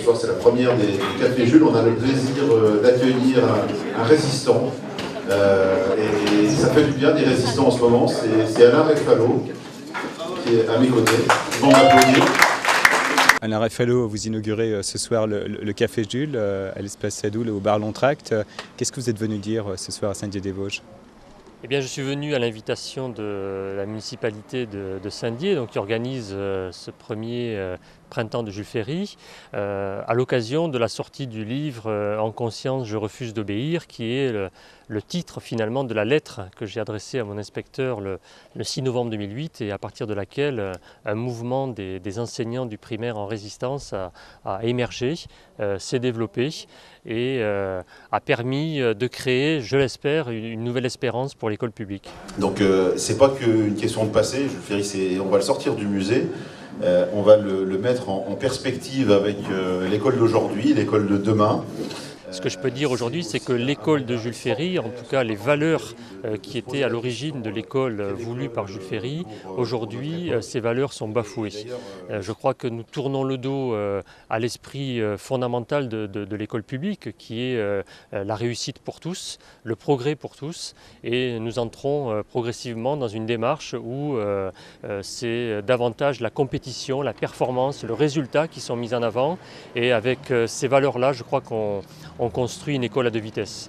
soir c'est la première du Café Jules. On a le plaisir d'accueillir un résistant. Et ça fait du bien des résistants en ce moment. C'est Alain Refalo qui est à mes côtés. Bon, m'applaudir. Alain Refalo, vous inaugurez ce soir le Café Jules à l'espace Sadoul au bar L'Entracte. Qu'est-ce que vous êtes venu dire ce soir à Saint-Dié-des-Vosges ? Eh bien, je suis venu à l'invitation de la municipalité de Saint-Dié, qui organise ce premier printemps de Jules Ferry, à l'occasion de la sortie du livre En conscience, je refuse d'obéir, qui est le titre finalement de la lettre que j'ai adressée à mon inspecteur le 6 novembre 2008 et à partir de laquelle un mouvement des enseignants du primaire en résistance a émergé, s'est développé et a permis de créer, je l'espère, une nouvelle espérance pour l'école publique. Donc c'est pas qu'une question de passé, Jules Ferry, on va le sortir du musée, on va le mettre en perspective avec l'école d'aujourd'hui, l'école de demain. Ce que je peux dire aujourd'hui, c'est que l'école de Jules Ferry, en tout cas les valeurs qui étaient à l'origine de l'école voulue par Jules Ferry, aujourd'hui ces valeurs sont bafouées. Je crois que nous tournons le dos à l'esprit fondamental de l'école publique qui est la réussite pour tous, le progrès pour tous et nous entrons progressivement dans une démarche où c'est davantage la compétition, la performance, le résultat qui sont mis en avant et avec ces valeurs-là, je crois qu'on construit une école à deux vitesses.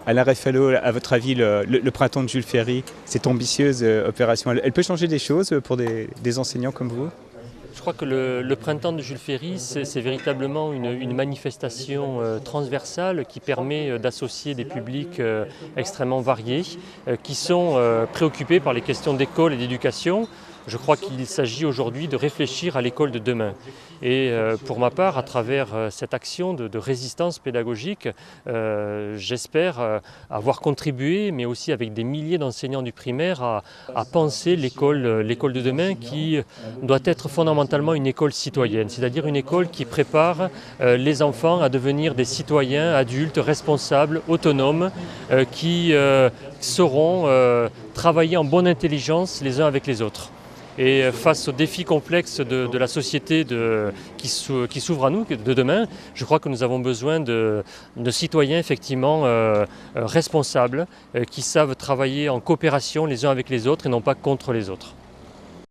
Alain Refalo, à votre avis, le printemps de Jules Ferry, cette ambitieuse opération, elle peut changer des choses pour des enseignants comme vous ? Je crois que le printemps de Jules Ferry, c'est véritablement une manifestation transversale qui permet d'associer des publics extrêmement variés, qui sont préoccupés par les questions d'école et d'éducation. Je crois qu'il s'agit aujourd'hui de réfléchir à l'école de demain. Et pour ma part, à travers cette action de résistance pédagogique, j'espère avoir contribué, mais aussi avec des milliers d'enseignants du primaire, à penser l'école de demain qui doit être fondamentalement une école citoyenne, c'est-à-dire une école qui prépare les enfants à devenir des citoyens adultes, responsables, autonomes, qui sauront travailler en bonne intelligence les uns avec les autres. Et face aux défis complexes de la société qui s'ouvre à nous de demain, je crois que nous avons besoin de citoyens effectivement responsables, qui savent travailler en coopération les uns avec les autres et non pas contre les autres.